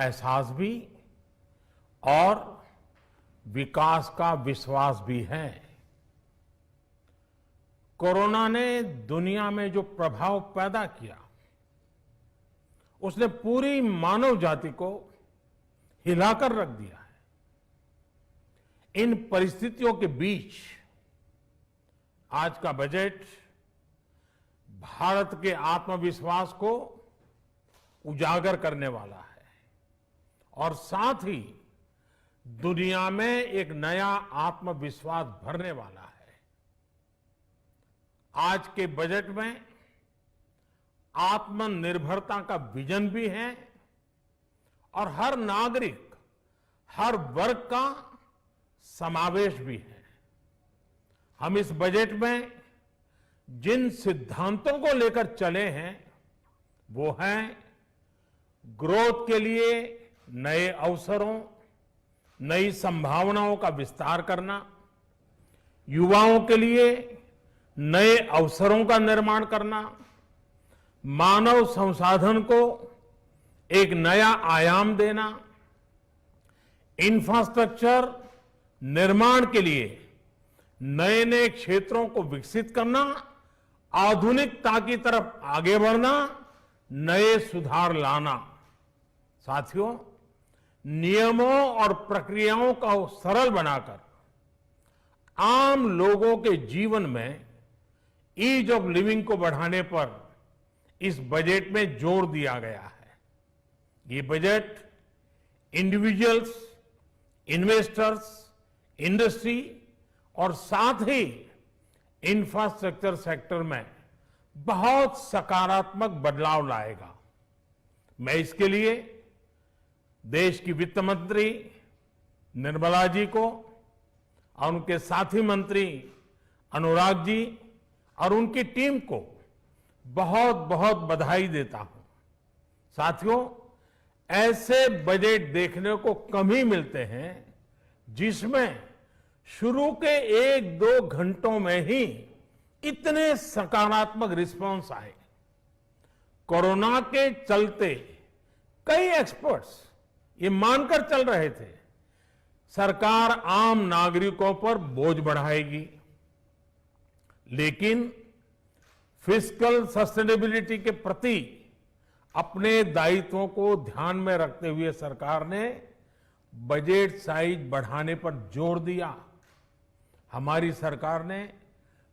एहसास भी और विकास का विश्वास भी है। कोरोना ने दुनिया में जो प्रभाव पैदा किया, उसने पूरी मानव जाति को हिलाकर रख दिया है। इन परिस्थितियों के बीच आज का बजट भारत के आत्मविश्वास को उजागर करने वाला है और साथ ही दुनिया में एक नया आत्मविश्वास भरने वाला है। आज के बजट में आत्मनिर्भरता का विजन भी है और हर नागरिक, हर वर्ग का समावेश भी है। हम इस बजट में जिन सिद्धांतों को लेकर चले हैं वो हैं ग्रोथ के लिए नए अवसरों, नई संभावनाओं का विस्तार करना, युवाओं के लिए नए अवसरों का निर्माण करना, मानव संसाधन को एक नया आयाम देना, इंफ्रास्ट्रक्चर निर्माण के लिए नए नए क्षेत्रों को विकसित करना, आधुनिकता की तरफ आगे बढ़ना, नए सुधार लाना। साथियों, नियमों और प्रक्रियाओं को सरल बनाकर आम लोगों के जीवन में ईज ऑफ लिविंग को बढ़ाने पर इस बजट में जोर दिया गया है। ये बजट इंडिविजुअल्स, इन्वेस्टर्स, इंडस्ट्री और साथ ही इंफ्रास्ट्रक्चर सेक्टर में बहुत सकारात्मक बदलाव लाएगा। मैं इसके लिए देश की वित्त मंत्री निर्मला जी को और उनके साथी मंत्री अनुराग जी और उनकी टीम को बहुत बहुत बधाई देता हूं। साथियों, ऐसे बजट देखने को कम ही मिलते हैं जिसमें शुरू के 1-2 घंटों में ही इतने सकारात्मक रिस्पांस आए। कोरोना के चलते कई एक्सपर्ट्स ये मानकर चल रहे थे सरकार आम नागरिकों पर बोझ बढ़ाएगी, लेकिन फिस्कल सस्टेनेबिलिटी के प्रति अपने दायित्वों को ध्यान में रखते हुए सरकार ने बजट साइज बढ़ाने पर जोर दिया। हमारी सरकार ने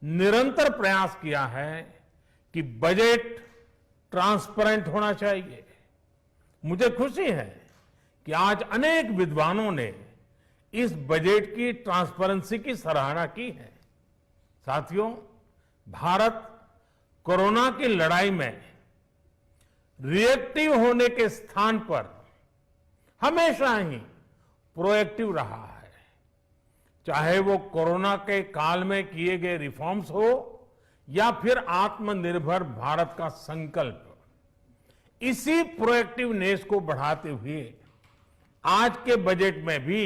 निरंतर प्रयास किया है कि बजट ट्रांसपेरेंट होना चाहिए। मुझे खुशी है कि आज अनेक विद्वानों ने इस बजट की ट्रांसपेरेंसी की सराहना की है। साथियों, भारत कोरोना की लड़ाई में रिएक्टिव होने के स्थान पर हमेशा ही प्रोएक्टिव रहा है। चाहे वो कोरोना के काल में किए गए रिफॉर्म्स हो या फिर आत्मनिर्भर भारत का संकल्प, इसी प्रोएक्टिवनेस को बढ़ाते हुए आज के बजट में भी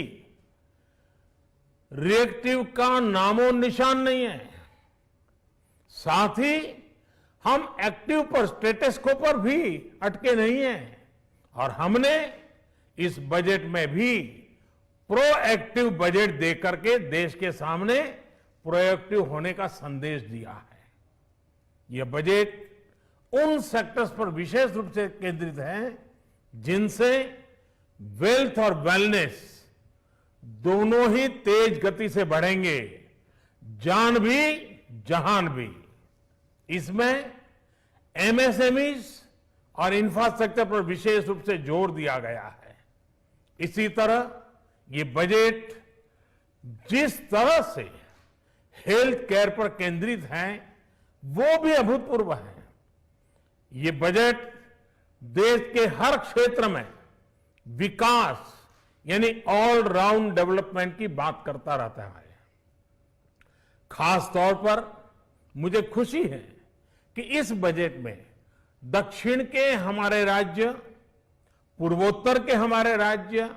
रिएक्टिव का नामो निशान नहीं है। साथ ही हम एक्टिव पर, स्टेटस को पर भी अटके नहीं हैं और हमने इस बजट में भी प्रोएक्टिव बजट देकर के देश के सामने प्रोएक्टिव होने का संदेश दिया है। यह बजट उन सेक्टर्स पर विशेष रूप से केंद्रित है जिनसे वेल्थ और वेलनेस दोनों ही तेज गति से बढ़ेंगे, जान भी जहान भी। इसमें एमएसएमईज और इंफ्रास्ट्रक्चर पर विशेष रूप से जोर दिया गया है। इसी तरह ये बजट जिस तरह से हेल्थ केयर पर केंद्रित है वो भी अभूतपूर्व है। ये बजट देश के हर क्षेत्र में विकास यानी ऑल राउंड डेवलपमेंट की बात करता रहता है। खास तौर पर मुझे खुशी है कि इस बजट में दक्षिण के हमारे राज्य, पूर्वोत्तर के हमारे राज्य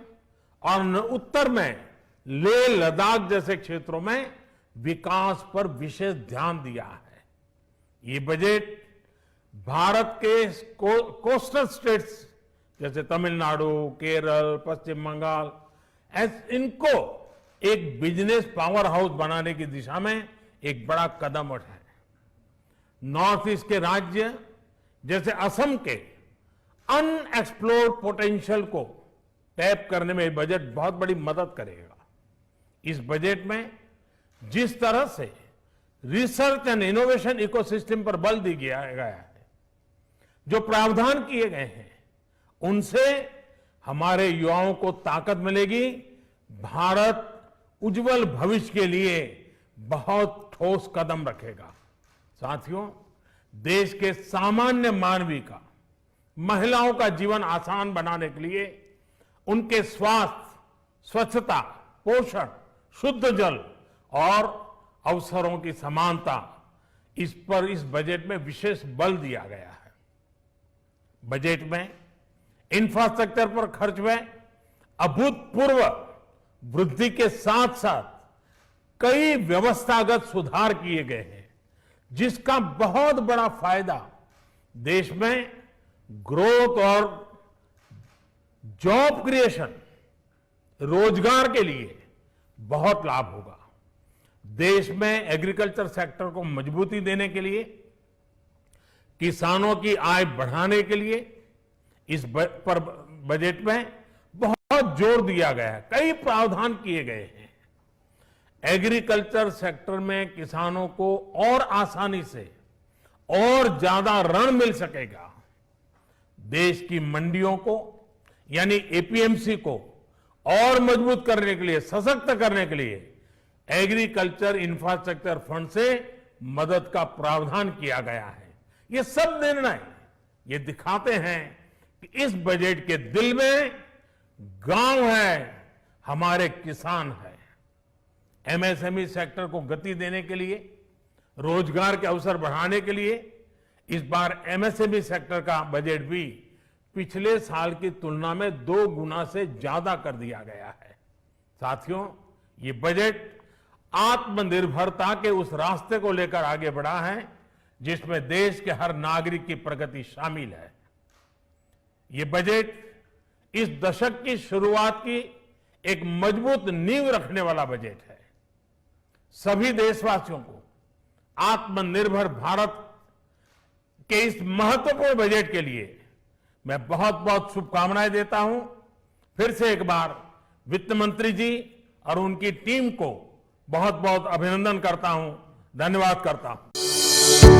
और उत्तर में लेह लद्दाख जैसे क्षेत्रों में विकास पर विशेष ध्यान दिया है। ये बजट भारत के कोस्टल स्टेट्स जैसे तमिलनाडु, केरल, पश्चिम बंगाल, इनको एक बिजनेस पावर हाउस बनाने की दिशा में एक बड़ा कदम उठाए। नॉर्थ ईस्ट के राज्य जैसे असम के अनएक्सप्लोर्ड पोटेंशियल को टैप करने में बजट बहुत बड़ी मदद करेगा। इस बजट में जिस तरह से रिसर्च एंड इनोवेशन इकोसिस्टम पर बल दिया गया है, जो प्रावधान किए गए हैं, उनसे हमारे युवाओं को ताकत मिलेगी। भारत उज्जवल भविष्य के लिए बहुत ठोस कदम रखेगा। साथियों, देश के सामान्य मानवी का, महिलाओं का जीवन आसान बनाने के लिए उनके स्वास्थ्य, स्वच्छता, पोषण, शुद्ध जल और अवसरों की समानता, इस पर इस बजट में विशेष बल दिया गया है। बजट में इंफ्रास्ट्रक्चर पर खर्च में अभूतपूर्व वृद्धि के साथ साथ कई व्यवस्थागत सुधार किए गए हैं, जिसका बहुत बड़ा फायदा देश में ग्रोथ और जॉब क्रिएशन, रोजगार के लिए बहुत लाभ होगा। देश में एग्रीकल्चर सेक्टर को मजबूती देने के लिए, किसानों की आय बढ़ाने के लिए इस पर बजट में बहुत जोर दिया गया है। कई प्रावधान किए गए हैं। एग्रीकल्चर सेक्टर में किसानों को और आसानी से और ज्यादा ऋण मिल सकेगा। देश की मंडियों को यानी एपीएमसी को और मजबूत करने के लिए, सशक्त करने के लिए एग्रीकल्चर इंफ्रास्ट्रक्चर फंड से मदद का प्रावधान किया गया है। ये सब निर्णय ये दिखाते हैं कि इस बजट के दिल में गांव है, हमारे किसान है। एमएसएमई सेक्टर को गति देने के लिए, रोजगार के अवसर बढ़ाने के लिए इस बार एमएसएमई सेक्टर का बजट भी पिछले साल की तुलना में 2 गुना से ज्यादा कर दिया गया है। साथियों, ये बजट आत्मनिर्भरता के उस रास्ते को लेकर आगे बढ़ा है जिसमें देश के हर नागरिक की प्रगति शामिल है। ये बजट इस दशक की शुरुआत की एक मजबूत नींव रखने वाला बजट है। सभी देशवासियों को आत्मनिर्भर भारत के इस महत्वपूर्ण बजट के लिए मैं बहुत बहुत शुभकामनाएं देता हूं। फिर से एक बार वित्त मंत्री जी और उनकी टीम को बहुत बहुत अभिनंदन करता हूं, धन्यवाद करता हूं।